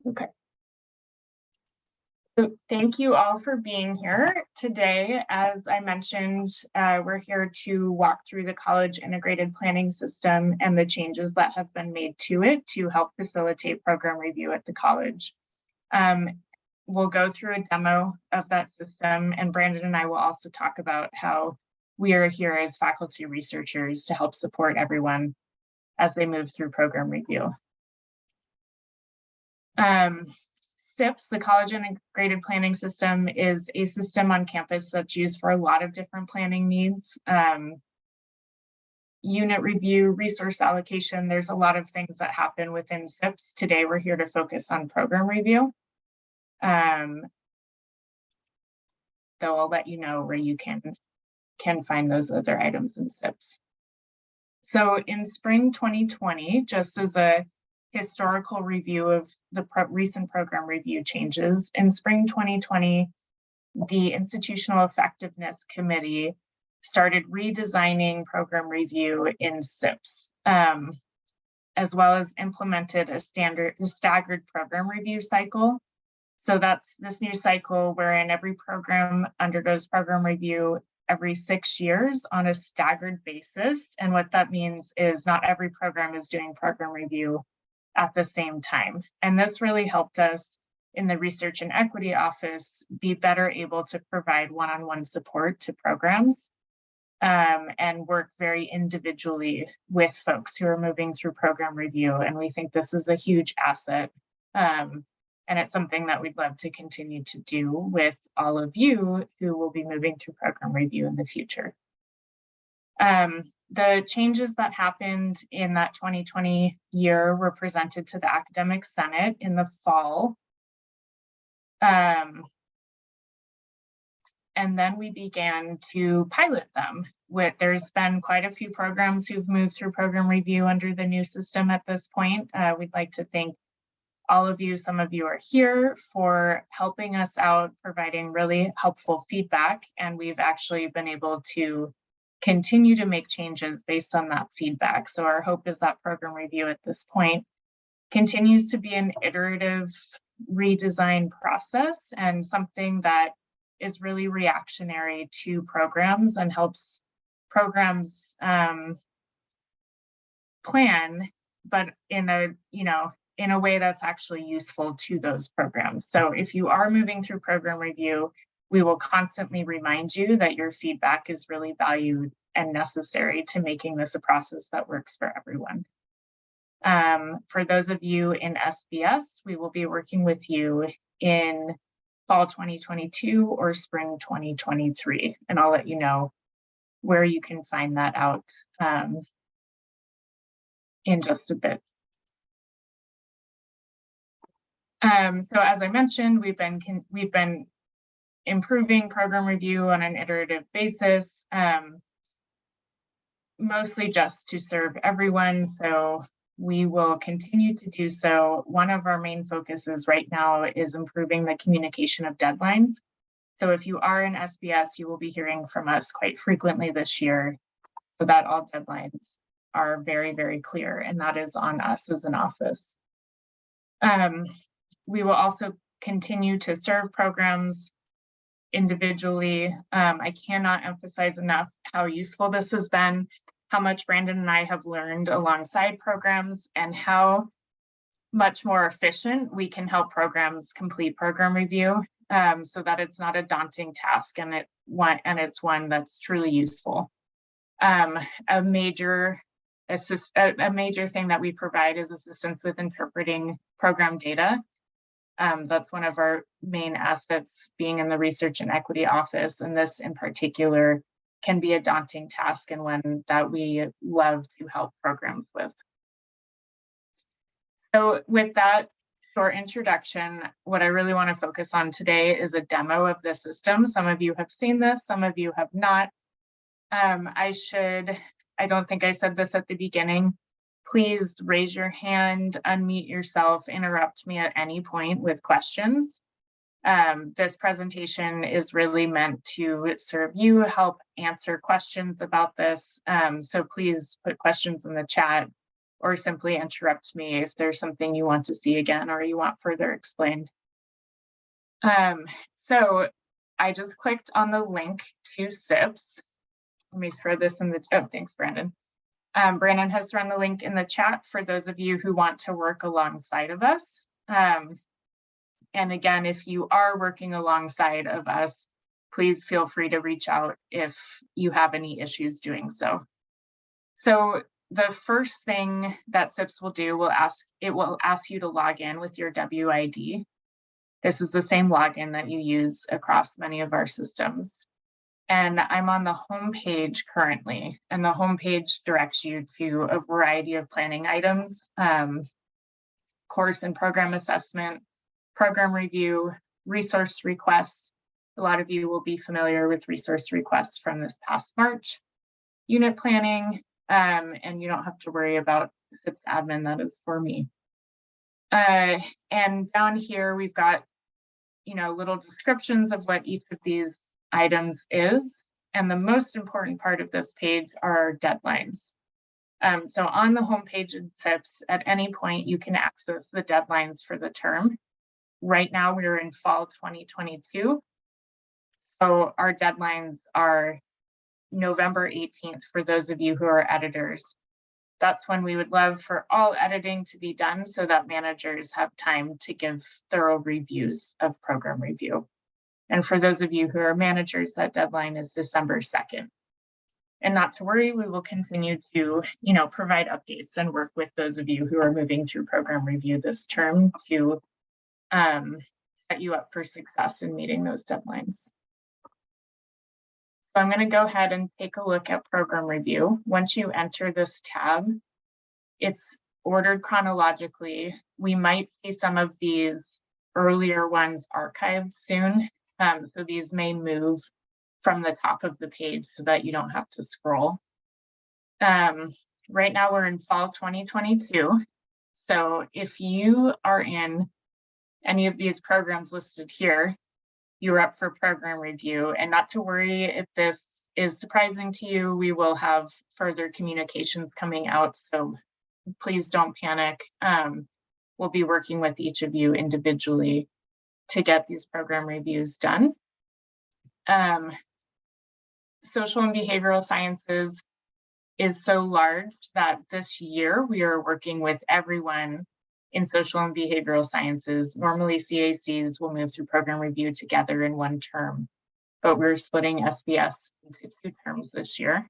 Okay. So thank you all for being here today. As I mentioned, we're here to walk through the college integrated planning system and the changes that have been made to it to help facilitate program review at the college. We'll go through a demo of that system, and Brandon and I will also talk about how we are here as faculty researchers to help support everyone as they move through program review. CIPS, the College Integrated Planning System, is a system on campus that's used for a lot of different planning needs. Unit review, resource allocation, there's a lot of things that happen within CIPS. Today, we're here to focus on program review. So I'll let you know where you can find those other items in CIPS. So in spring 2020, just as a historical review of the recent program review changes, in spring 2020, the Institutional Effectiveness Committee started redesigning program review in CIPS, as well as implemented a staggered program review cycle. So that's this new cycle wherein every program undergoes program review every 6 years on a staggered basis. And what that means is not every program is doing program review at the same time. And this really helped us in the Research and Equity Office be better able to provide one-on-one support to programs and work very individually with folks who are moving through program review. And we think this is a huge asset. And it's something that we'd love to continue to do with all of you who will be moving through program review in the future. The changes that happened in that 2020 year were presented to the Academic Senate in the fall. And then we began to pilot them. There's been quite a few programs who've moved through program review under the new system at this point. We'd like to thank all of you. Some of you are here for helping us out, providing really helpful feedback. And we've actually been able to continue to make changes based on that feedback. So our hope is that program review at this point continues to be an iterative redesign process and something that is really reactionary to programs and helps programs plan, but in a way that's actually useful to those programs. So if you are moving through program review, we will constantly remind you that your feedback is really valued and necessary to making this a process that works for everyone. For those of you in SBS, we will be working with you in fall 2022 or spring 2023, and I'll let you know where you can find that out in just a bit. So as I mentioned, we've been improving program review on an iterative basis, mostly just to serve everyone. So we will continue to do so. One of our main focuses right now is improving the communication of deadlines. So if you are in SBS, you will be hearing from us quite frequently this year so that all deadlines are very, very clear, and that is on us as an office. We will also continue to serve programs individually. I cannot emphasize enough how useful this has been, how much Brandon and I have learned alongside programs, and how much more efficient we can help programs complete program review so that it's not a daunting task and it's one that's truly useful. A major thing that we provide is assistance with interpreting program data. That's one of our main assets being in the Research and Equity Office, and this in particular can be a daunting task and one that we love to help programs with. So with that short introduction, what I really want to focus on today is a demo of the system. Some of you have seen this, some of you have not. I don't think I said this at the beginning. Please raise your hand, unmute yourself, interrupt me at any point with questions. This presentation is really meant to serve you, help answer questions about this. So please put questions in the chat or simply interrupt me if there's something you want to see again or you want further explained. So I just clicked on the link to SIPs. Let me throw this in the, oh, thanks, Brandon. Brandon has thrown the link in the chat for those of you who want to work alongside of us. And again, if you are working alongside of us, please feel free to reach out if you have any issues doing so. So the first thing that SIPs will do, it will ask you to log in with your WID. This is the same login that you use across many of our systems. And I'm on the home page currently, and the home page directs you to a variety of planning items, course and program assessment, program review, resource requests. A lot of you will be familiar with resource requests from this past March, unit planning, and you don't have to worry about SIPs admin, that is for me. And down here, we've got, little descriptions of what each of these items is. And the most important part of this page are deadlines. So on the home page in SIPs, at any point, you can access the deadlines for the term. Right now, we're in fall 2022. So our deadlines are November 18th for those of you who are editors. That's when we would love for all editing to be done so that managers have time to give thorough reviews of program review. And for those of you who are managers, that deadline is December 2nd. And not to worry, we will continue to, provide updates and work with those of you who are moving through program review this term to set you up for success in meeting those deadlines. So I'm going to go ahead and take a look at program review. Once you enter this tab, it's ordered chronologically. We might see some of these earlier ones archived soon. So these may move from the top of the page so that you don't have to scroll. Right now we're in fall 2022. So if you are in any of these programs listed here, you're up for program review, and not to worry if this is surprising to you, we will have further communications coming out, so please don't panic. We'll be working with each of you individually to get these program reviews done. Social and behavioral sciences is so large that this year we are working with everyone in social and behavioral sciences. Normally CACs will move through program review together in one term, but we're splitting SBS into 2 terms this year.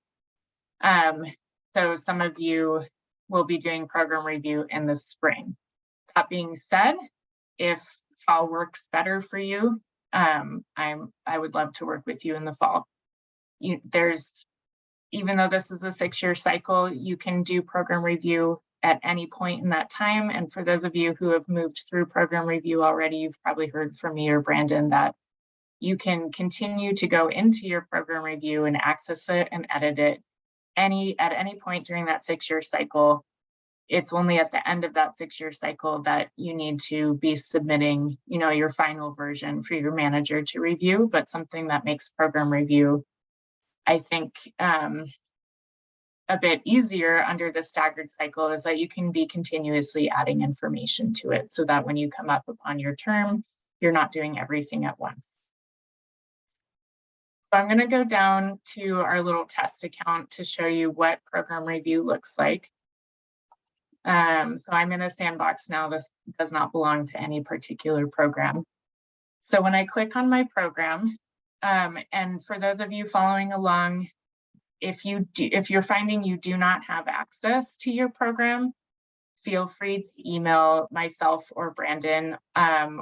So some of you will be doing program review in the spring. That being said, if fall works better for you, I would love to work with you in the fall. Even though this is a 6-year cycle, you can do program review at any point in that time. And for those of you who have moved through program review already, you've probably heard from me or Brandon that you can continue to go into your program review and access it and edit it at any point during that 6-year cycle. It's only at the end of that 6-year cycle that you need to be submitting, your final version for your manager to review. But something that makes program review, I think, a bit easier under the staggered cycle is that you can be continuously adding information to it so that when you come up upon your term, you're not doing everything at once. So I'm going to go down to our little test account to show you what program review looks like. So I'm in a sandbox now. This does not belong to any particular program. So when I click on my program, and for those of you following along, if you're finding you do not have access to your program, feel free to email myself or Brandon,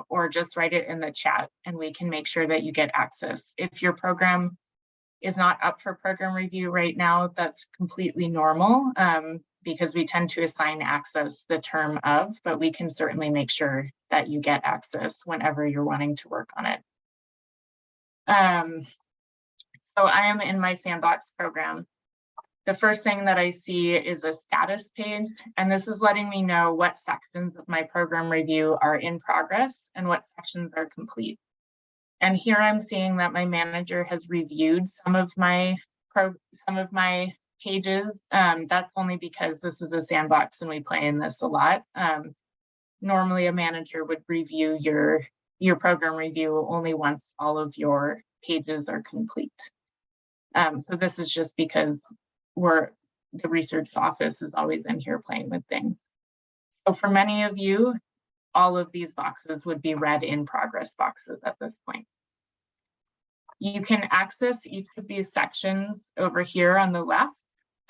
or just write it in the chat and we can make sure that you get access. If your program is not up for program review right now, that's completely normal, because we tend to assign access the term of, but we can certainly make sure that you get access whenever you're wanting to work on it. So I am in my sandbox program. The first thing that I see is a status page, and this is letting me know what sections of my program review are in progress and what sections are complete. And here I'm seeing that my manager has reviewed some of my pages, that's only because this is a sandbox and we play in this a lot. Normally a manager would review your program review only once all of your pages are complete. So this is just because the research office is always in here playing with things. So for many of you, all of these boxes would be red in progress boxes at this point. You can access each of these sections over here on the left,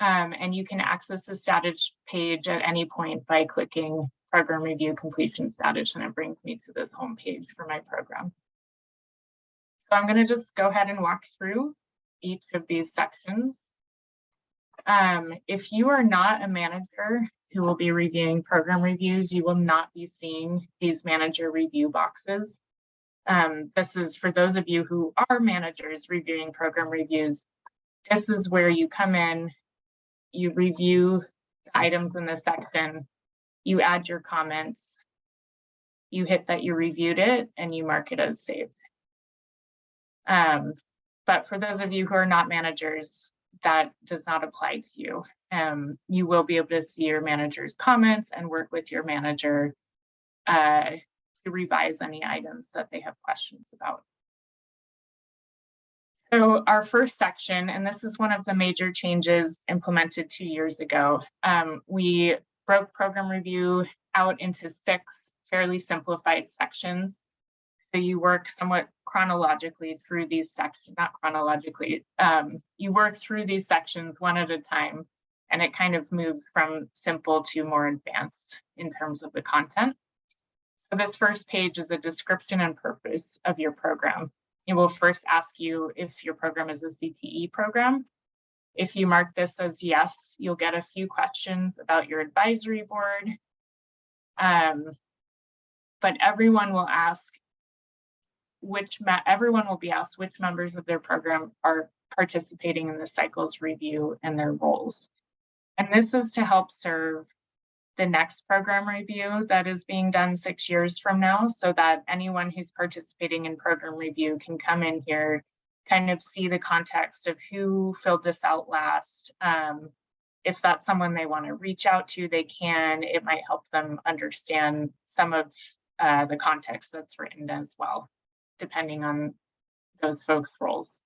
and you can access the status page at any point by clicking program review completion status, and it brings me to this home page for my program. So I'm going to just go ahead and walk through each of these sections. If you are not a manager who will be reviewing program reviews, you will not be seeing these manager review boxes. This is for those of you who are managers reviewing program reviews. This is where you come in, you review the items in the section, you add your comments, you hit that you reviewed it, and you mark it as saved. But for those of you who are not managers, that does not apply to you. You will be able to see your manager's comments and work with your manager to revise any items that they have questions about. So our first section, and this is one of the major changes implemented 2 years ago, we broke program review out into 6 fairly simplified sections. So you work somewhat chronologically through these sections, not chronologically, you work through these sections one at a time, and it kind of moves from simple to more advanced in terms of the content. So this first page is a description and purpose of your program. It will first ask you if your program is a CTE program. If you mark this as yes, you'll get a few questions about your advisory board. But everyone will be asked which members of their program are participating in the cycles review and their roles. And this is to help serve the next program review that is being done 6 years from now, so that anyone who's participating in program review can come in here, kind of see the context of who filled this out last. If that's someone they want to reach out to, they can. It might help them understand some of the context that's written as well, depending on those folks' roles.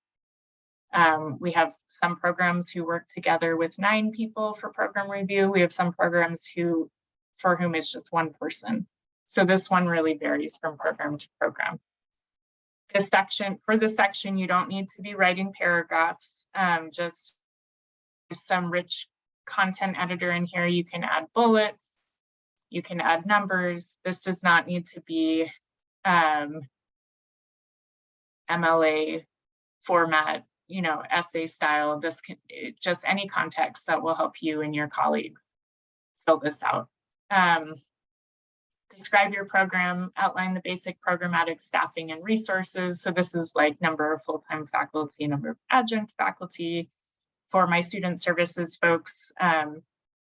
We have some programs who work together with 9 people for program review. We have some programs for whom it's just 1 person. So this one really varies from program to program. For this section, you don't need to be writing paragraphs, just some rich content editor in here. You can add bullets, you can add numbers. This does not need to be MLA format, essay style. This can just any context that will help you and your colleague fill this out. Describe your program, outline the basic programmatic staffing and resources. So this is like number of full-time faculty, number of adjunct faculty. For my student services folks,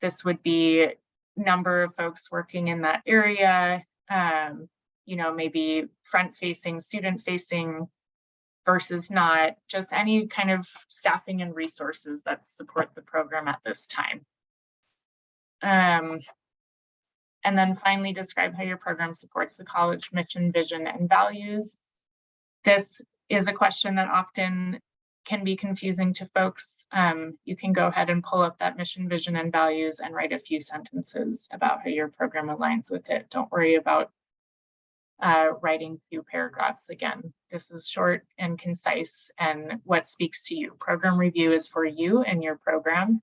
this would be number of folks working in that area, maybe front-facing, student-facing versus not, just any kind of staffing and resources that support the program at this time. And then finally, describe how your program supports the college mission, vision, and values. This is a question that often can be confusing to folks. You can go ahead and pull up that mission, vision, and values and write a few sentences about how your program aligns with it. Don't worry about writing 2 paragraphs again. This is short and concise and what speaks to you. Program review is for you and your program.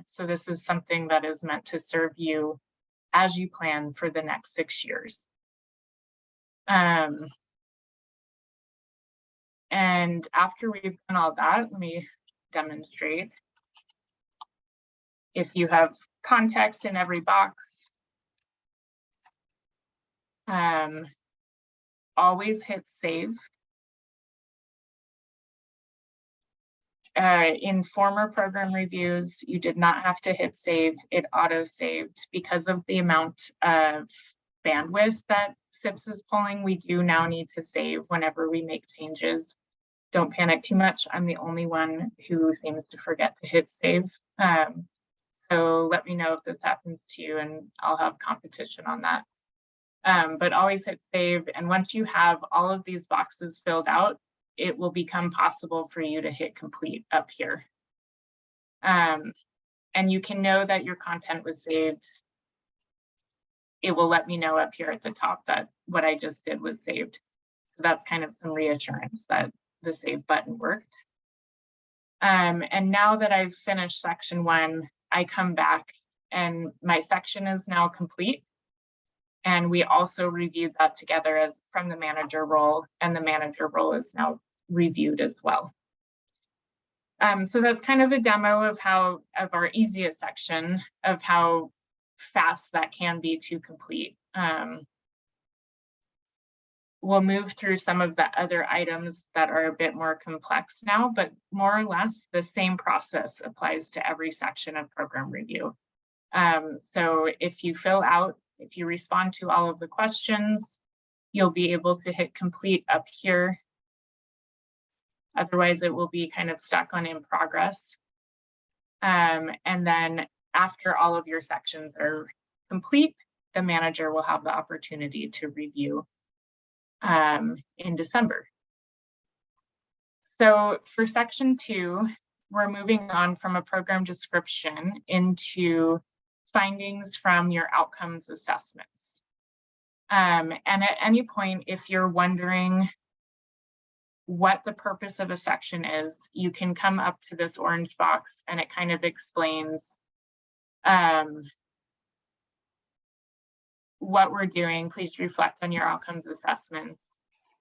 So this is something that is meant to serve you as you plan for the next 6 years. And after we've done all that, let me demonstrate. If you have context in every box, always hit save. In former program reviews, you did not have to hit save, it auto-saved. Because of the amount of bandwidth that CIPS is pulling, we do now need to save whenever we make changes. don't panic too much. I'm the only one who seems to forget to hit save. So let me know if this happens to you, and I'll have competition on that. But always hit save. And once you have all of these boxes filled out, it will become possible for you to hit complete up here. And you can know that your content was saved. It will let me know up here at the top that what I just did was saved. So that's kind of some reassurance that the save button worked. And now that I've finished section 1, I come back and my section is now complete. And we also reviewed that together as from the manager role, and the manager role is now reviewed as well. So that's kind of a demo of our easiest section of how fast that can be to complete. We'll move through some of the other items that are a bit more complex now, but more or less the same process applies to every section of program review. So if you respond to all of the questions, you'll be able to hit complete up here. Otherwise, it will be kind of stuck on in progress. And then after all of your sections are complete, the manager will have the opportunity to review in December. So for section 2, we're moving on from a program description into findings from your outcomes assessments. And at any point, if you're wondering what the purpose of a section is, you can come up to this orange box and it kind of explains what we're doing. Please reflect on your outcomes assessments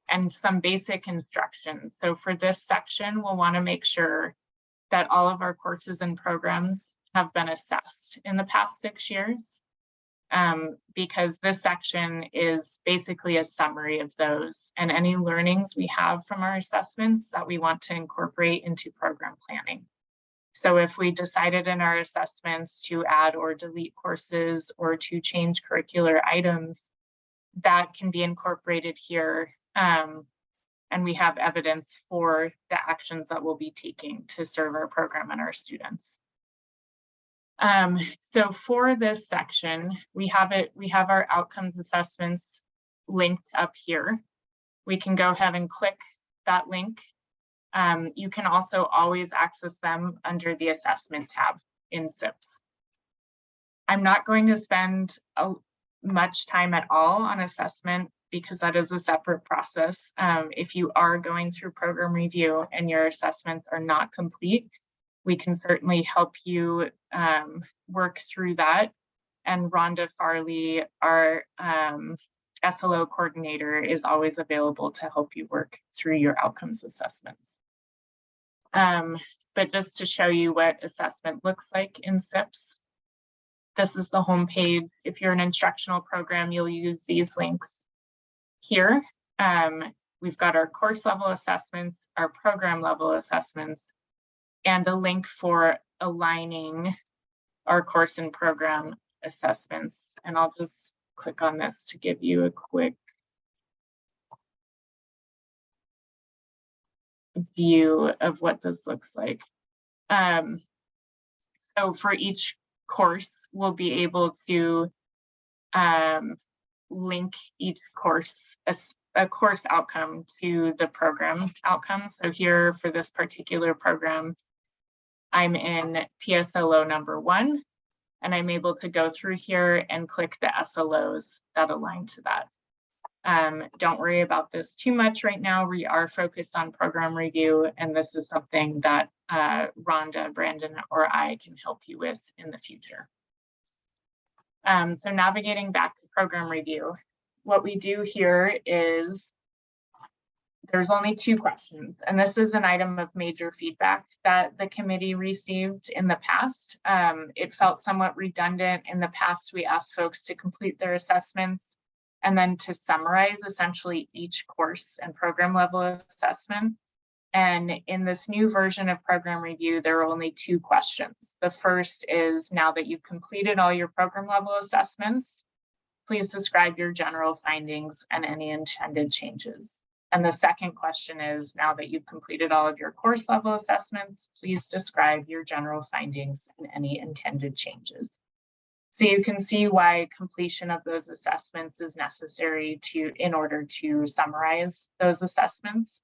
and some basic instructions. So for this section, we'll want to make sure that all of our courses and programs have been assessed in the past 6 years, because this section is basically a summary of those and any learnings we have from our assessments that we want to incorporate into program planning. So if we decided in our assessments to add or delete courses or to change curricular items, that can be incorporated here. And we have evidence for the actions that we'll be taking to serve our program and our students. So for this section, we have our outcomes assessments linked up here. We can go ahead and click that link. You can also always access them under the assessment tab in SIPS. I'm not going to spend much time at all on assessment because that is a separate process. If you are going through program review and your assessments are not complete, we can certainly help you work through that. And Rhonda Farley, our SLO coordinator, is always available to help you work through your outcomes assessments. But just to show you what assessment looks like in SIPS, this is the home page. If you're an instructional program, you'll use these links here. We've got our course level assessments, our program level assessments, and a link for aligning our course and program assessments. And I'll just click on this to give you a quick view of what this looks like. So for each course, we'll be able to link each course, a course outcome, to the program outcome. So here for this particular program, I'm in PSLO number 1, and I'm able to go through here and click the SLOs that align to that. Don't worry about this too much right now. We are focused on program review, and this is something that Rhonda, Brandon, or I can help you with in the future. So navigating back to program review, what we do here is there's only 2 questions, and this is an item of major feedback that the committee received in the past. It felt somewhat redundant. In the past, we asked folks to complete their assessments and then to summarize essentially each course and program level assessment. And in this new version of program review, there are only 2 questions. The first is, now that you've completed all your program level assessments, please describe your general findings and any intended changes. And the second question is, now that you've completed all of your course level assessments, please describe your general findings and any intended changes. So you can see why completion of those assessments is necessary in order to summarize those assessments.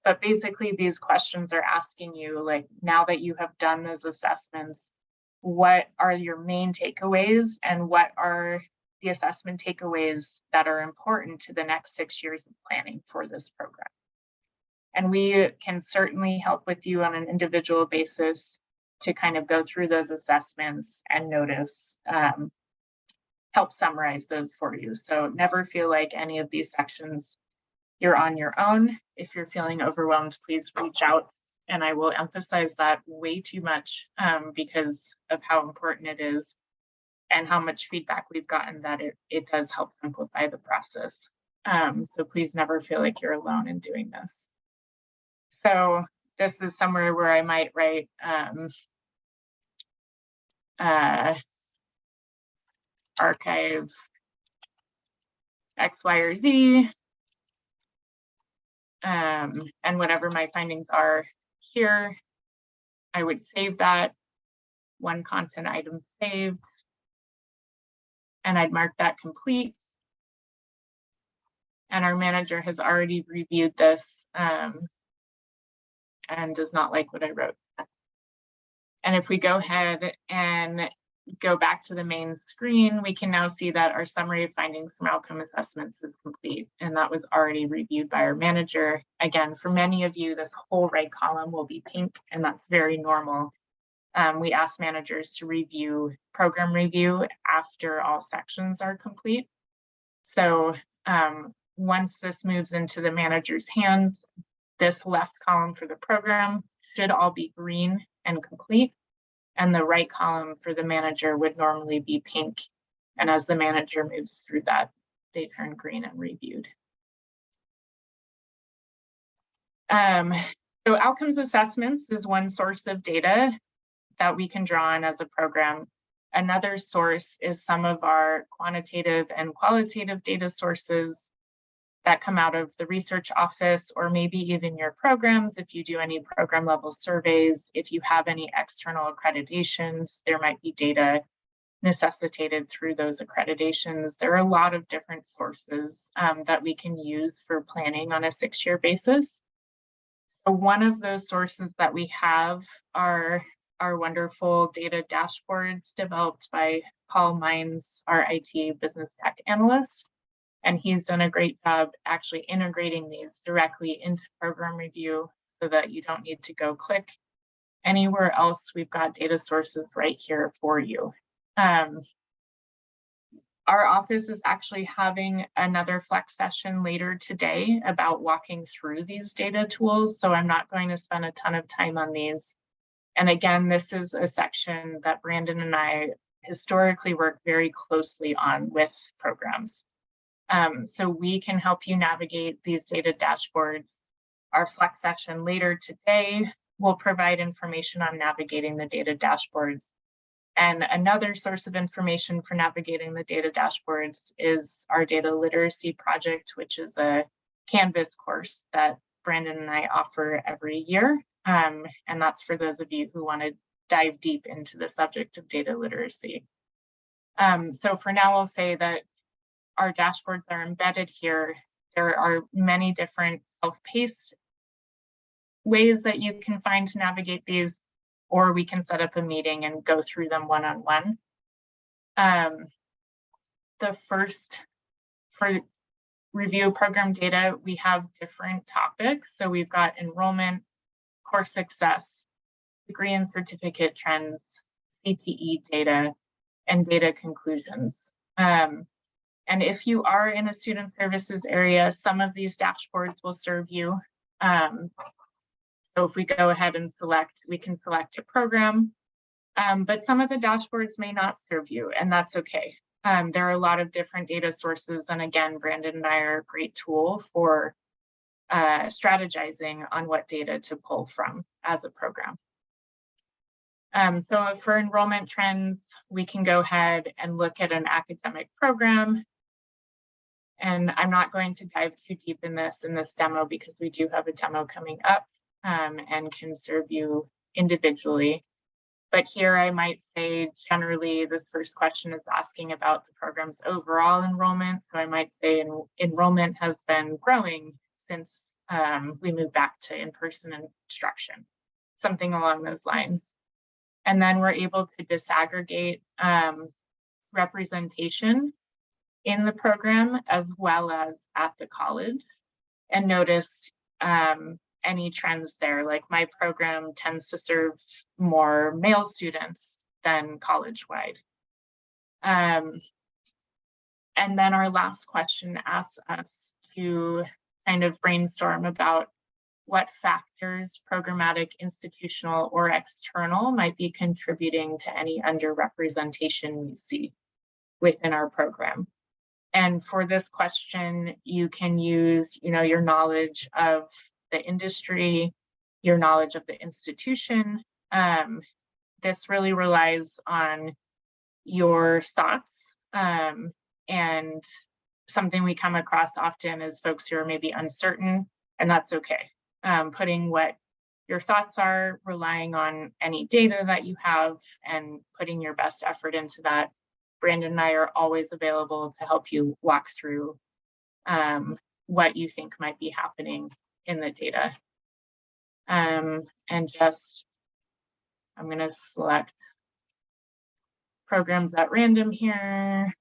But basically these questions are asking you, like, now that you have done those assessments, what are your main takeaways and what are the assessment takeaways that are important to the next 6 years of planning for this program? And we can certainly help with you on an individual basis to kind of go through those assessments and notice, help summarize those for you. So never feel like any of these sections you're on your own. If you're feeling overwhelmed, please reach out. And I will emphasize that way too much because of how important it is and how much feedback we've gotten that it does help simplify the process. So please never feel like you're alone in doing this. So this is somewhere where I might write archive X, Y, or Z, and whatever my findings are here, I would save that, one content item saved, and I'd mark that complete. And our manager has already reviewed this and does not like what I wrote. And if we go ahead and go back to the main screen, we can now see that our summary of findings from outcome assessments is complete, and that was already reviewed by our manager. Again, for many of you, the whole right column will be pink, and that's very normal. We ask managers to review program review after all sections are complete. So once this moves into the manager's hands, this left column for the program should all be green and complete, and the right column for the manager would normally be pink. And as the manager moves through that, they turn green and reviewed. So outcomes assessments is one source of data that we can draw on as a program. Another source is some of our quantitative and qualitative data sources that come out of the research office, or maybe even your programs. If you do any program level surveys, if you have any external accreditations, there might be data necessitated through those accreditations. There are a lot of different sources that we can use for planning on a 6-year basis. So one of those sources that we have are our wonderful data dashboards developed by Paul Mines, our IT business tech analyst. And he's done a great job actually integrating these directly into program review so that you don't need to go click anywhere else. We've got data sources right here for you. Our office is actually having another flex session later today about walking through these data tools. So I'm not going to spend a ton of time on these. And again, this is a section that Brandon and I historically work very closely on with programs. So we can help you navigate these data dashboards. Our flex session later today will provide information on navigating the data dashboards. And another source of information for navigating the data dashboards is our data literacy project, which is a Canvas course that Brandon and I offer every year. And that's for those of you who want to dive deep into the subject of data literacy. So for now, I'll say that our dashboards are embedded here. There are many different self-paced ways that you can find to navigate these, or we can set up a meeting and go through them one-on-one. The first, for review program data, we have different topics. So we've got enrollment, course success, degree and certificate trends, CTE data, and data conclusions. And if you are in a student services area, some of these dashboards will serve you. So if we go ahead and select, we can select a program, but some of the dashboards may not serve you, and that's okay. There are a lot of different data sources. And again, Brandon and I are a great tool for strategizing on what data to pull from as a program. So for enrollment trends, we can go ahead and look at an academic program And I'm not going to dive too deep in this demo because we do have a demo coming up and can serve you individually. But here I might say generally this first question is asking about the program's overall enrollment. So I might say enrollment has been growing since we moved back to in-person instruction, something along those lines. And then we're able to disaggregate representation in the program as well as at the college, and notice any trends there. Like my program tends to serve more male students than college-wide. And then our last question asks us to kind of brainstorm about what factors, programmatic, institutional, or external, might be contributing to any underrepresentation we see within our program. And for this question, you can use, your knowledge of the industry, your knowledge of the institution. This really relies on your thoughts, and something we come across often is folks who are maybe uncertain, and that's okay. Putting what your thoughts are, relying on any data that you have, and putting your best effort into that. Brandon and I are always available to help you walk through what you think might be happening in the data. And just, I'm going to select programs at random here.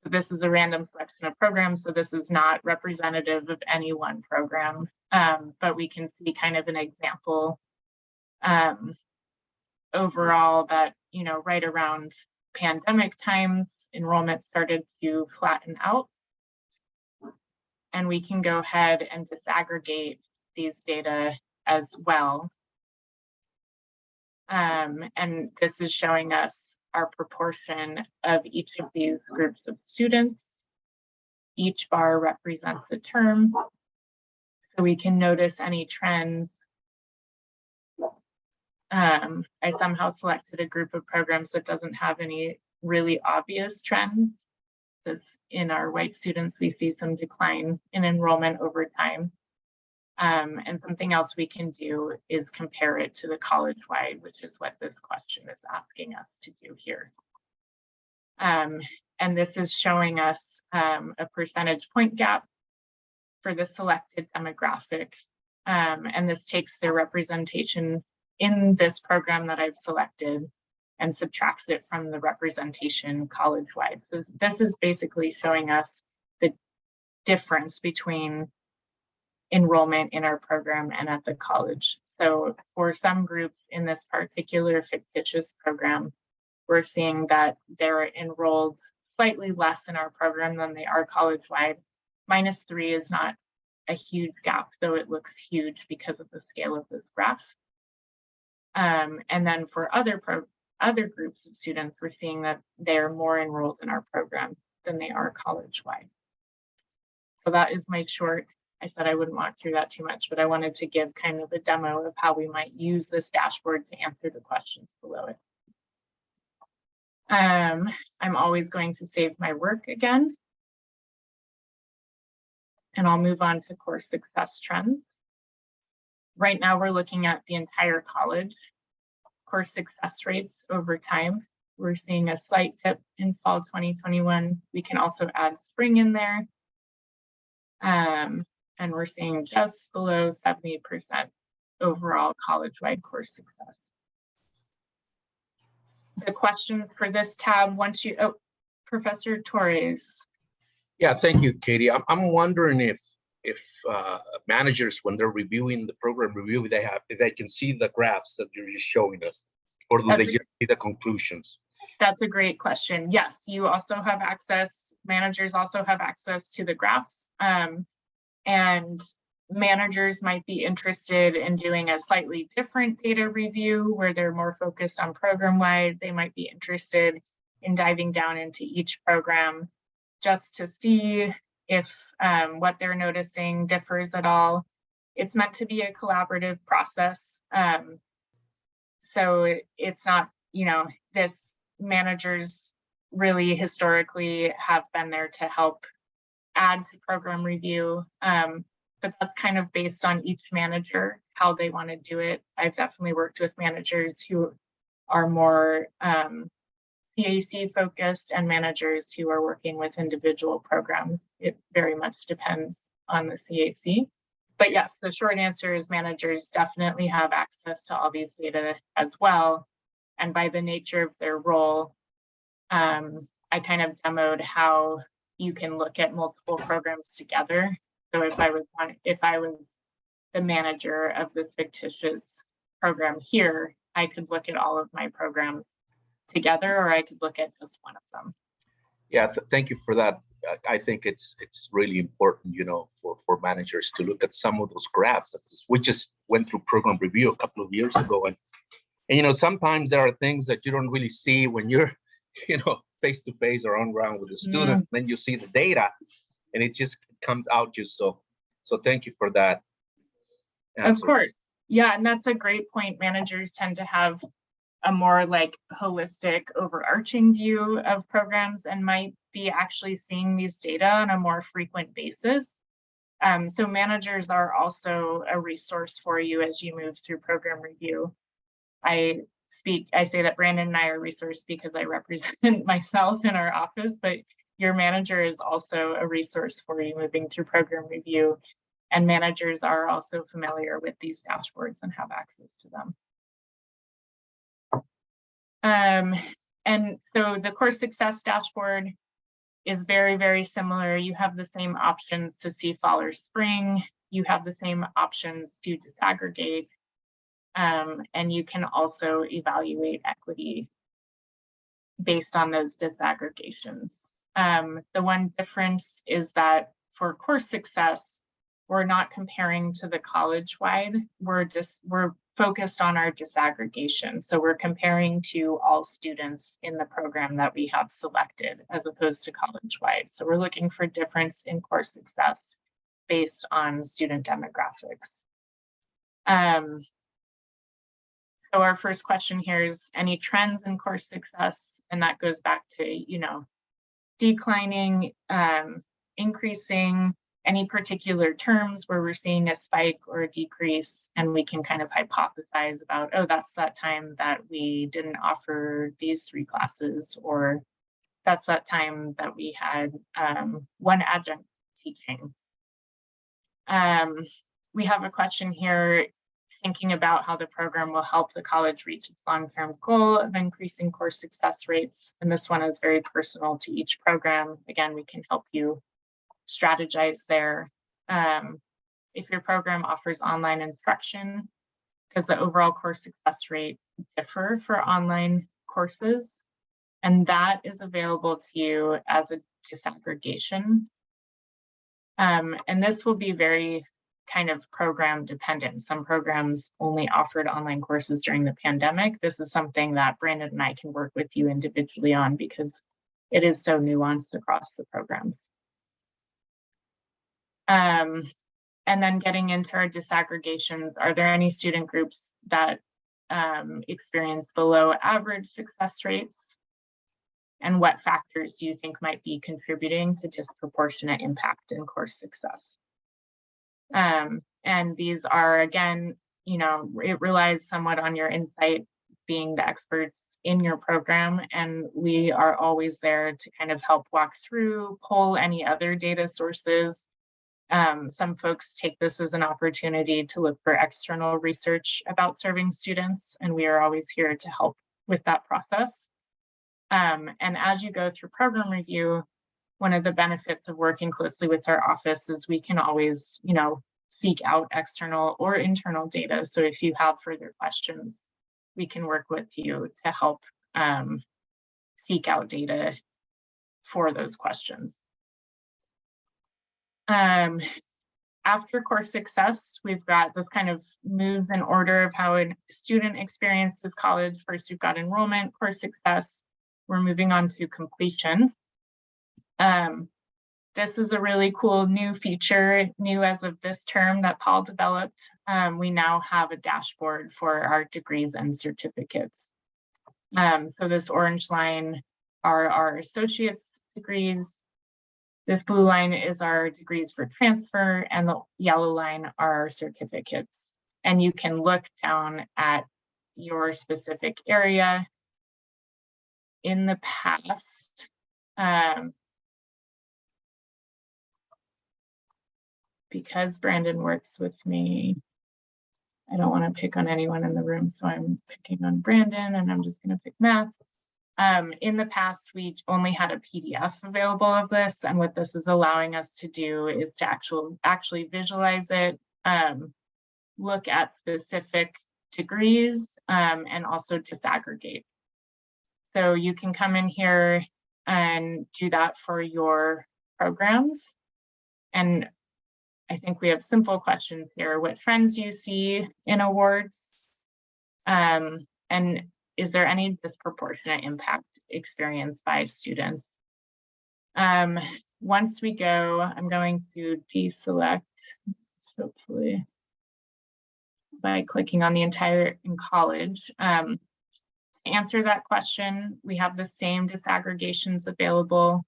This is a random selection of programs, so this is not representative of any one program, but we can see kind of an example overall that, right around pandemic times, enrollment started to flatten out. And we can go ahead and disaggregate these data as well. And this is showing us our proportion of each of these groups of students. Each bar represents a term, so we can notice any trends. I somehow selected a group of programs that doesn't have any really obvious trends. That's in our white students, we see some decline in enrollment over time. And something else we can do is compare it to the college-wide, which is what this question is asking us to do here. And this is showing us a percentage point gap for the selected demographic. And this takes their representation in this program that I've selected and subtracts it from the representation college-wide. So this is basically showing us the difference between enrollment in our program and at the college. So for some groups in this particular fictitious program, we're seeing that they're enrolled slightly less in our program than they are college-wide. -3 is not a huge gap, though it looks huge because of the scale of this graph. And then for other groups of students, we're seeing that they're more enrolled in our program than they are college-wide. So that is my short. I said I wouldn't walk through that too much, but I wanted to give kind of a demo of how we might use this dashboard to answer the questions below it. I'm always going to save my work again. And I'll move on to course success trends. Right now, we're looking at the entire college course success rates over time. We're seeing a slight dip in fall 2021. We can also add spring in there. And we're seeing just below 70% overall college-wide course success. The question for this tab, once you, Professor Torres. Yeah, thank you, Katie. I'm wondering if managers, when they're reviewing the program review, if they can see the graphs that you're just showing us, or do they just see the conclusions? That's a great question. Yes, you also have access, managers also have access to the graphs. And managers might be interested in doing a slightly different data review where they're more focused on program-wide. They might be interested in diving down into each program just to see if what they're noticing differs at all. It's meant to be a collaborative process. So it's not, this manager's really historically have been there to help add to program review. But that's kind of based on each manager, how they want to do it. I've definitely worked with managers who are more CAC focused and managers who are working with individual programs. It very much depends on the CAC. But yes, the short answer is managers definitely have access to all these data as well. And by the nature of their role, I kind of demoed how you can look at multiple programs together. So if I was the manager of the fictitious program here, I could look at all of my programs together, or I could look at just one of them. Yeah, thank you for that. I think it's really important, for managers to look at some of those graphs. We just went through program review a couple of years ago, and sometimes there are things that you don't really see when you're, face to face or on ground with the students. Then you see the data, and it just comes out just so. So thank you for that answer. Of course, yeah, and that's a great point. Managers tend to have a more holistic, overarching view of programs and might be actually seeing these data on a more frequent basis. So managers are also a resource for you as you move through program review. I say that Brandon and I are a resource because I represent myself in our office, but your manager is also a resource for you moving through program review. And managers are also familiar with these dashboards and have access to them. And so the course success dashboard is very, very similar. You have the same options to see fall or spring. You have the same options to disaggregate. And you can also evaluate equity based on those disaggregations. The one difference is that for course success, we're not comparing to the college-wide. We're focused on our disaggregation. So we're comparing to all students in the program that we have selected as opposed to college-wide. So we're looking for difference in course success based on student demographics. So our first question here is any trends in course success? And that goes back to, declining, increasing, any particular terms where we're seeing a spike or a decrease, and we can kind of hypothesize about, oh, that's that time that we didn't offer these 3 classes, or that's that time that we had 1 adjunct teaching. We have a question here, thinking about how the program will help the college reach its long-term goal of increasing course success rates. And this one is very personal to each program. Again, we can help you strategize there. If your program offers online instruction, does the overall course success rate differ for online courses? And that is available to you as a disaggregation. And this will be very kind of program dependent. Some programs only offered online courses during the pandemic. This is something that Brandon and I can work with you individually on because it is so nuanced across the programs. And then getting into our disaggregations, are there any student groups that experience below average success rates? And what factors do you think might be contributing to disproportionate impact in course success? And these are, again, it relies somewhat on your insight, being the experts in your program, and we are always there to kind of help walk through, pull any other data sources. Some folks take this as an opportunity to look for external research about serving students, and we are always here to help with that process. And as you go through program review, one of the benefits of working closely with our office is we can always, seek out external or internal data. So if you have further questions, we can work with you to help seek out data for those questions. After course success, we've got this kind of moves in order of how a student experiences college. First, we've got enrollment, course success. We're moving on to completion. This is a really cool new feature, new as of this term, that Paul developed. We now have a dashboard for our degrees and certificates. So this orange line are our associate's degrees. This blue line is our degrees for transfer, and the yellow line are our certificates. And you can look down at your specific area. In the past, because Brandon works with me, I don't want to pick on anyone in the room, so I'm picking on Brandon, and I'm just going to pick math. In the past, we only had a PDF available of this, and what this is allowing us to do is to actually visualize it, look at specific degrees, and also disaggregate. So you can come in here and do that for your programs. And I think we have simple questions here. What trends do you see in awards? And is there any disproportionate impact experienced by students? Once we go, I'm going to deselect, hopefully, by clicking on the entire in college. To answer that question, we have the same disaggregations available.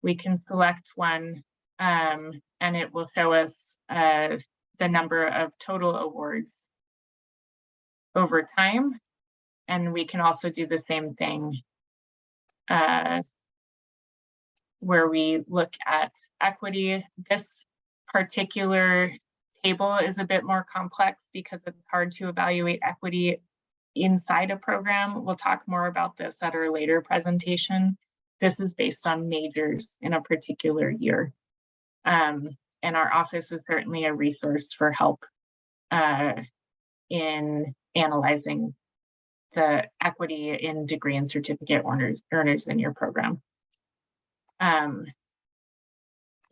We can select one, and it will show us the number of total awards over time. And we can also do the same thing where we look at equity. This particular table is a bit more complex because it's hard to evaluate equity inside a program. We'll talk more about this at our later presentation. This is based on majors in a particular year. And our office is certainly a resource for help in analyzing the equity in degree and certificate earners in your program.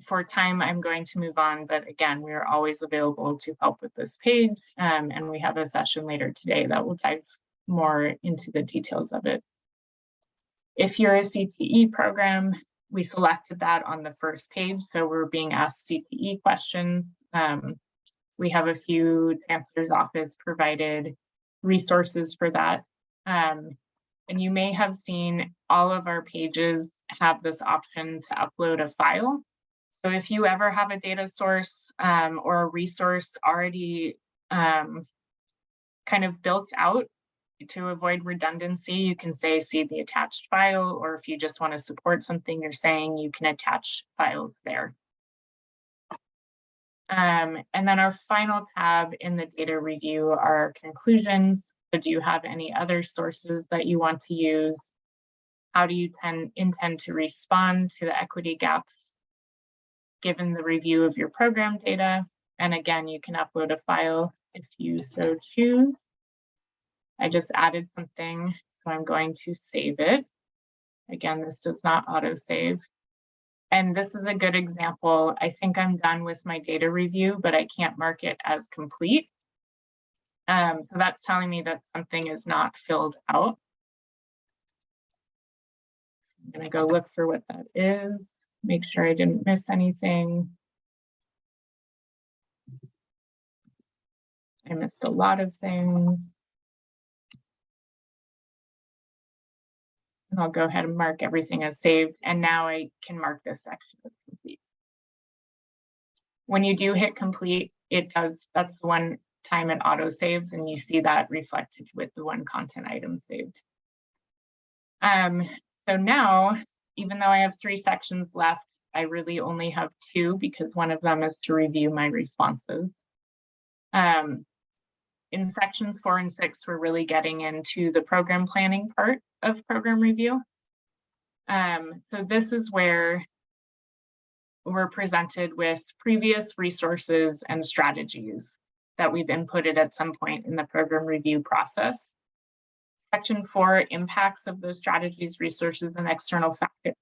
For time, I'm going to move on, but again, we are always available to help with this page, and we have a session later today that will dive more into the details of it. If you're a CTE program, we selected that on the first page, so we're being asked CTE questions. We have a few Chancellor's Office provided resources for that. And you may have seen all of our pages have this option to upload a file. So if you ever have a data source or a resource already kind of built out to avoid redundancy, you can say, see the attached file, or if you just want to support something you're saying, you can attach files there. And then our final tab in the data review are our conclusions. So do you have any other sources that you want to use? How do you intend to respond to the equity gaps given the review of your program data? And again, you can upload a file if you so choose. I just added something, so I'm going to save it. Again, this does not auto-save. And this is a good example. I think I'm done with my data review, but I can't mark it as complete. So that's telling me that something is not filled out. I'm going to go look for what that is, make sure I didn't miss anything. I missed a lot of things. And I'll go ahead and mark everything as saved. And now I can mark this section as complete. When you do hit complete, it does, that's the one time it auto saves, and you see that reflected with the one content item saved. So now, even though I have 3 sections left, I really only have 2 because one of them is to review my responses. In sections 4 and 6, we're really getting into the program planning part of program review. So this is where we're presented with previous resources and strategies that we've inputted at some point in the program review process. Section 4, impacts of those strategies, resources, and external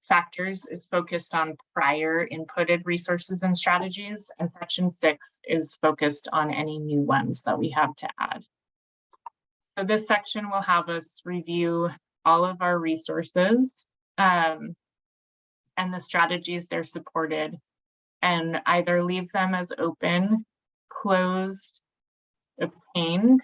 factors, is focused on prior inputted resources and strategies, and section 6 is focused on any new ones that we have to add. So this section will have us review all of our resources and the strategies they're supported, and either leave them as open, closed, obtained.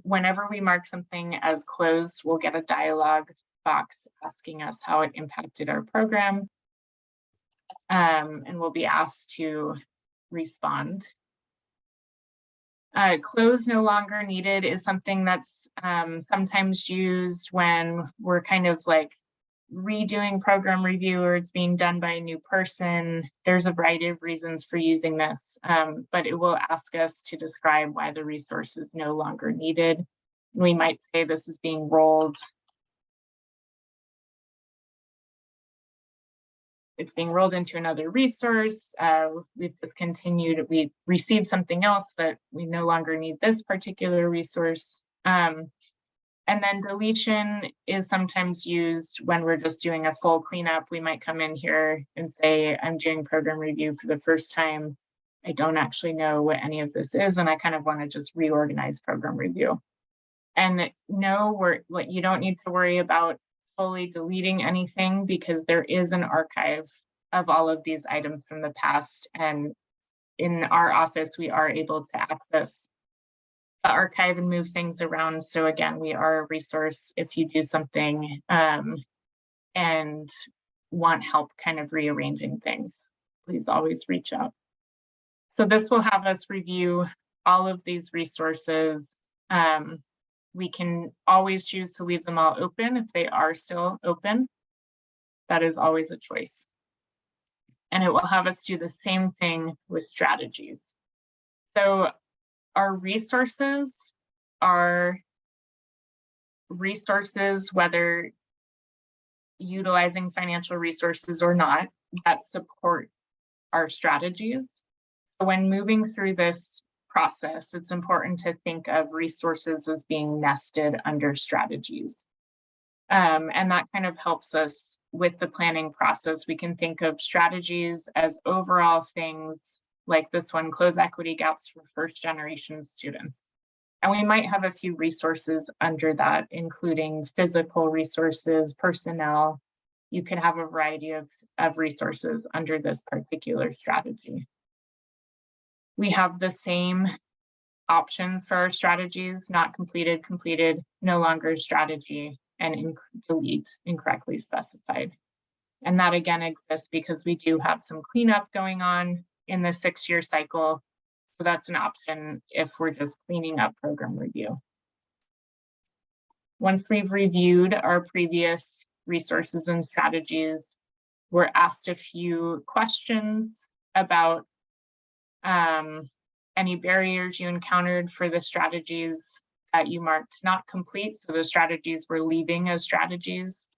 Whenever we mark something as closed, we'll get a dialog box asking us how it impacted our program. And we'll be asked to respond. Close no longer needed is something that's sometimes used when we're kind of like redoing program review or it's being done by a new person. There's a variety of reasons for using this, but it will ask us to describe why the resource is no longer needed. We might say this is being rolled. It's being rolled into another resource. We've discontinued, we received something else that we no longer need this particular resource. And then deletion is sometimes used when we're just doing a full cleanup. We might come in here and say, I'm doing program review for the first time. I don't actually know what any of this is, and I kind of want to just reorganize program review. And no, you don't need to worry about fully deleting anything because there is an archive of all of these items from the past. And in our office, we are able to access the archive and move things around. So again, we are a resource if you do something and want help kind of rearranging things, please always reach out. So this will have us review all of these resources. We can always choose to leave them all open if they are still open. That is always a choice. And it will have us do the same thing with strategies. So our resources are resources, whether utilizing financial resources or not, that support our strategies. When moving through this process, it's important to think of resources as being nested under strategies. And that kind of helps us with the planning process. We can think of strategies as overall things like this one, close equity gaps for first generation students. And we might have a few resources under that, including physical resources, personnel. You can have a variety of resources under this particular strategy. We have the same options for our strategies, not completed, completed, no longer strategy, and delete, incorrectly specified. And that again exists because we do have some cleanup going on in the 6-year cycle. So that's an option if we're just cleaning up program review. Once we've reviewed our previous resources and strategies, we're asked a few questions about any barriers you encountered for the strategies that you marked not complete. So the strategies we're leaving as strategies.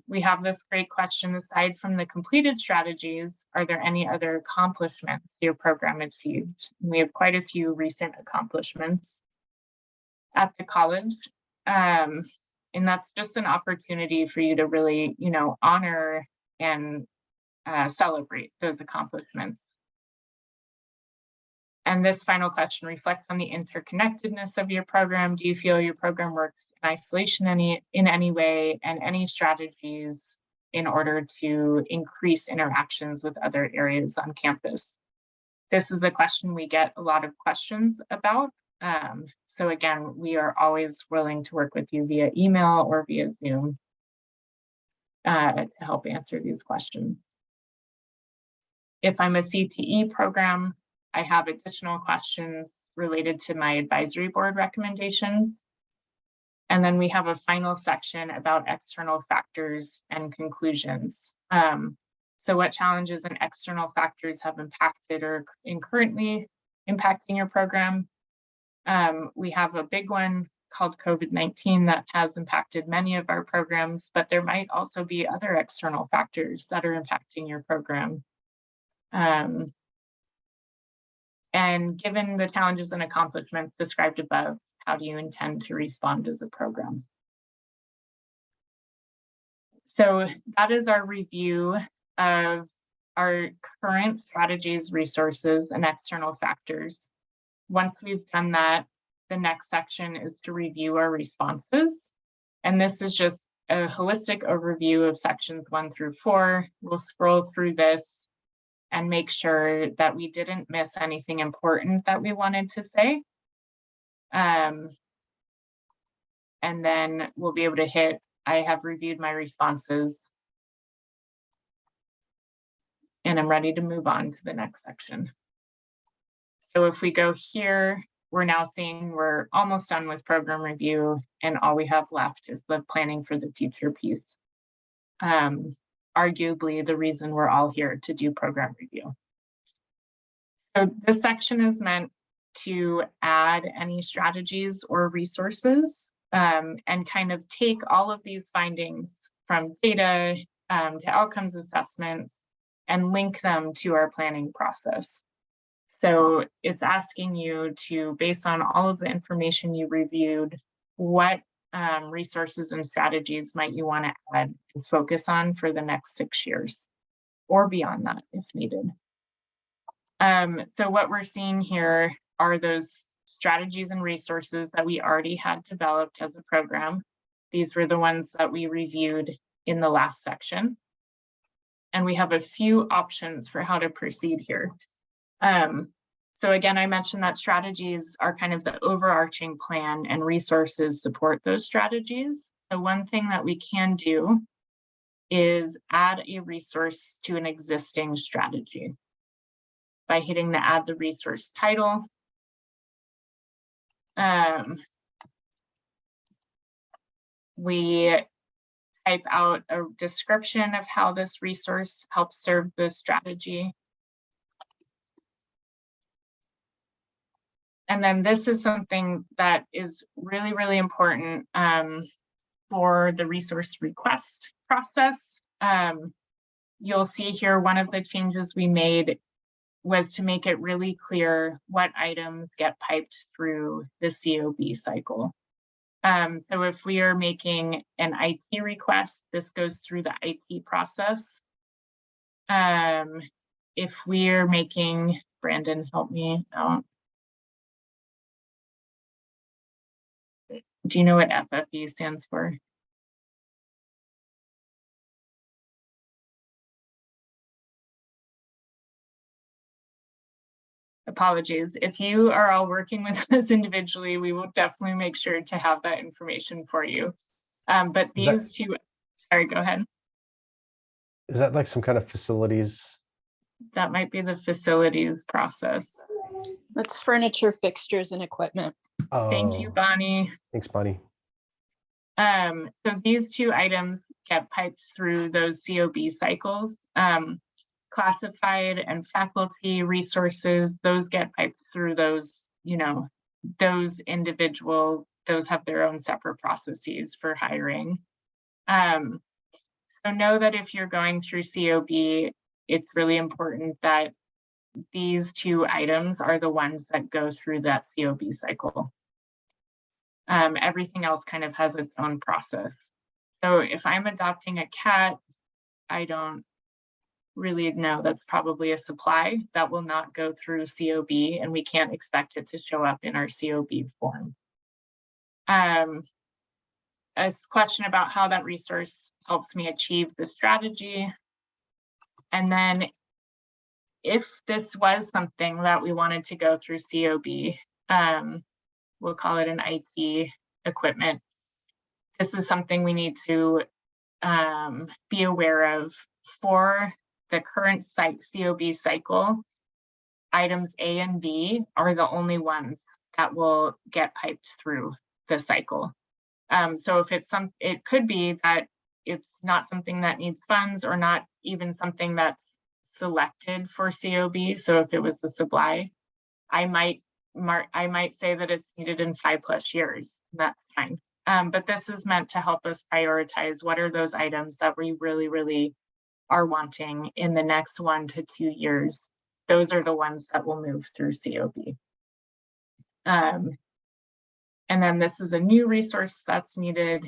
We have this great question: aside from the completed strategies, are there any other accomplishments your program achieved? And we have quite a few recent accomplishments at the college. And that's just an opportunity for you to really, honor and celebrate those accomplishments. And this final question reflects on the interconnectedness of your program. Do you feel your program works in isolation in any way, and any strategies in order to increase interactions with other areas on campus? This is a question we get a lot of questions about. So again, we are always willing to work with you via email or via Zoom to help answer these questions. If I'm a CTE program, I have additional questions related to my advisory board recommendations. And then we have a final section about external factors and conclusions. So what challenges and external factors have impacted or currently impacting your program? We have a big one called COVID-19 that has impacted many of our programs, but there might also be other external factors that are impacting your program. And given the challenges and accomplishments described above, how do you intend to respond as a program? So that is our review of our current strategies, resources, and external factors. Once we've done that, the next section is to review our responses. And this is just a holistic overview of sections 1 through 4. We'll scroll through this and make sure that we didn't miss anything important that we wanted to say. And then we'll be able to hit I have reviewed my responses and I'm ready to move on to the next section. So if we go here, we're now seeing we're almost done with program review, and all we have left is the planning for the future piece. Arguably the reason we're all here to do program review. So this section is meant to add any strategies or resources and kind of take all of these findings from data to outcomes assessments and link them to our planning process. So it's asking you to, based on all of the information you reviewed, what resources and strategies might you want to add and focus on for the next 6 years or beyond that if needed. So what we're seeing here are those strategies and resources that we already had developed as a program. These were the ones that we reviewed in the last section. And we have a few options for how to proceed here. So again, I mentioned that strategies are kind of the overarching plan and resources support those strategies. So one thing that we can do is add a resource to an existing strategy by hitting the add the resource title. We type out a description of how this resource helps serve the strategy. And then this is something that is really, really important for the resource request process. You'll see here one of the changes we made was to make it really clear what items get piped through the COB cycle. So if we are making an IT request, this goes through the IT process. If we're making, Brandon, help me out. Do you know what FFE stands for? Apologies. If you are all working with us individually, we will definitely make sure to have that information for you. But these two, sorry, go ahead. Is that like some kind of facilities? That might be the facilities process. That's furniture, fixtures, and equipment. Oh, Thank you, Bonnie. thanks, Bonnie. So these two items get piped through those COB cycles. Classified and faculty resources, those get piped through those, those individual, those have their own separate processes for hiring. So know that if you're going through COB, it's really important that these two items are the ones that go through that COB cycle. Everything else kind of has its own process. So if I'm adopting a cat, I don't really know, that's probably a supply that will not go through COB, and we can't expect it to show up in our COB form. A question about how that resource helps me achieve the strategy. And then if this was something that we wanted to go through COB, we'll call it an IT equipment. This is something we need to be aware of. For the current site COB cycle, items A and B are the only ones that will get piped through the cycle. So if it's it could be that it's not something that needs funds or not even something that's selected for COB. So if it was the supply, I might say that it's needed in 5+ years. That's fine. But this is meant to help us prioritize what are those items that we really, really are wanting in the next 1 to 2 years. Those are the ones that will move through COB. And then this is a new resource that's needed,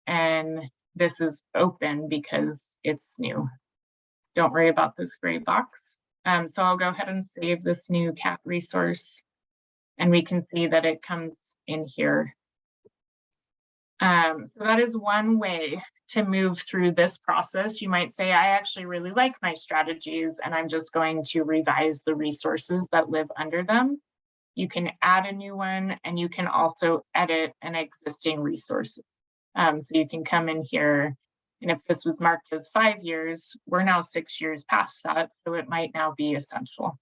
and this is open because it's new. Don't worry about this gray box. So I'll go ahead and save this new cat resource, and we can see that it comes in here. So that is one way to move through this process. You might say, I actually really like my strategies, and I'm just going to revise the resources that live under them. You can add a new one, and you can also edit an existing resource So you can come in here, and if this was marked as 5 years, we're now 6 years past that, so it might now be essential.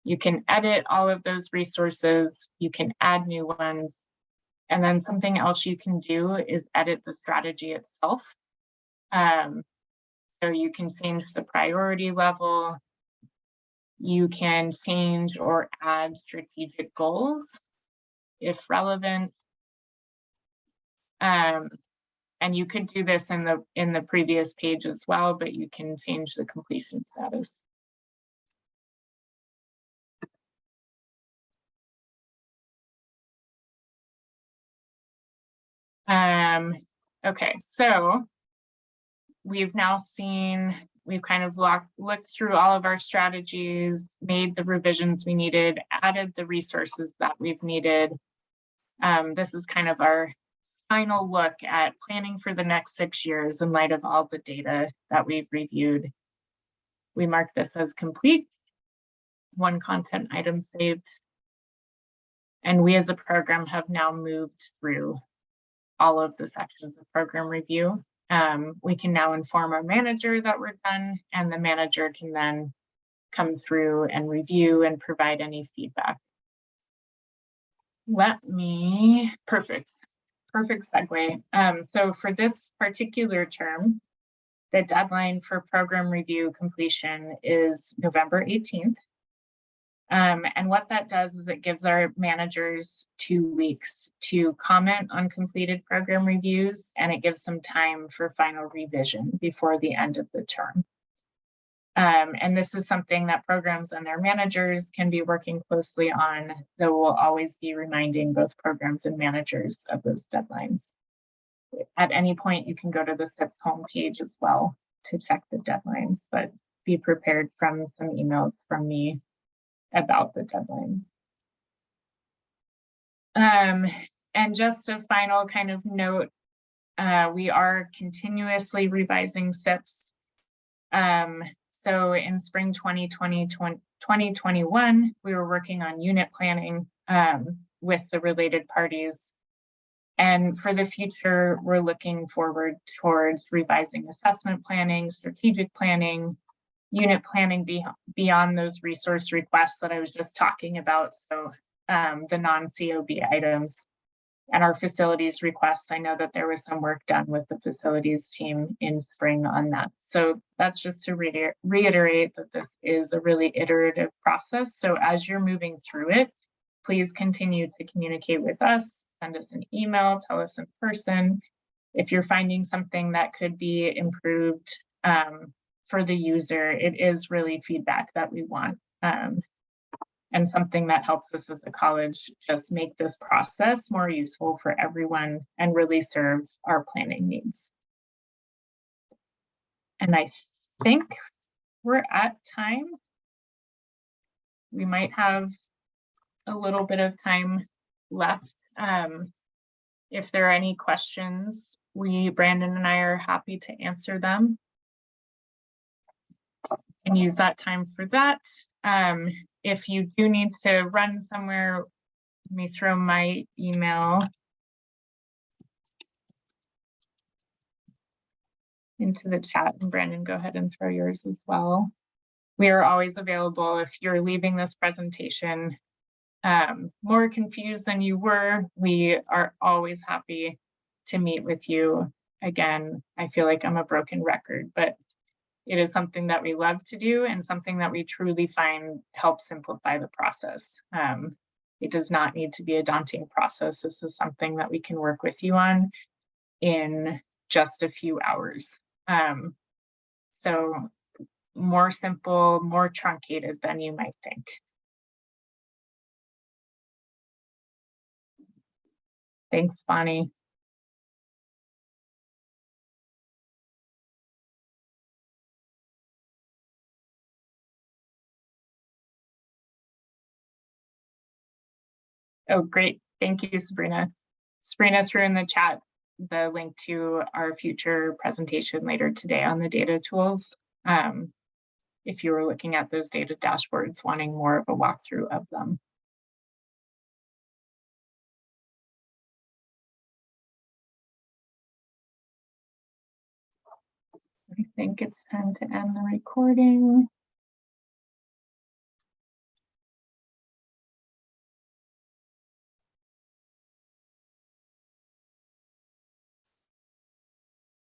You can edit all of those resources, you can add new ones, and then something else you can do is edit the strategy itself. So you can change the priority level, you can change or add strategic goals if relevant. And you could do this in the previous page as well, but you can change the completion status. Okay, so we've now seen, we've kind of looked through all of our strategies, made the revisions we needed, added the resources that we've needed. This is kind of our final look at planning for the next 6 years in light of all the data that we've reviewed. We mark this as complete, one content item saved, and we as a program have now moved through all of the sections of program review. We can now inform our manager that we're done, and the manager can then come through and review and provide any feedback. Perfect segue. So for this particular term, the deadline for program review completion is November 18th. And what that does is it gives our managers 2 weeks to comment on completed program reviews, and it gives some time for final revision before the end of the term. And this is something that programs and their managers can be working closely on, though we'll always be reminding both programs and managers of those deadlines. At any point, you can go to the CIPS homepage as well to check the deadlines, but be prepared from some emails from me about the deadlines. And just a final kind of note, we are continuously revising CIPS. So in spring 2021, we were working on unit planning with the related parties. And for the future, we're looking forward towards revising assessment planning, strategic planning, unit planning beyond those resource requests that I was just talking about. So the non-COB items and our facilities requests. I know that there was some work done with the facilities team in spring on that. So that's just to reiterate that this is a really iterative process. So as you're moving through it, please continue to communicate with us, send us an email, tell us in person. If you're finding something that could be improved for the user, it is really feedback that we want. And something that helps us as a college just make this process more useful for everyone and really serve our planning needs. And I think we're at time. We might have a little bit of time left. If there are any questions, Brandon and I are happy to answer them and use that time for that. If you do need to run somewhere, let me throw my email into the chat, and Brandon, go ahead and throw yours as well. We are always available if you're leaving this presentation more confused than you were. We are always happy to meet with you. Again, I feel like I'm a broken record, but it is something that we love to do and something that we truly find helps simplify the process. It does not need to be a daunting process. This is something that we can work with you on in just a few hours. So more simple, more truncated than you might think. Thanks, Bonnie. Oh, great. Thank you, Sabrina. Sabrina threw in the chat the link to our future presentation later today on the data tools. If you were looking at those data dashboards, wanting more of a walkthrough of them. I think it's time to end the recording.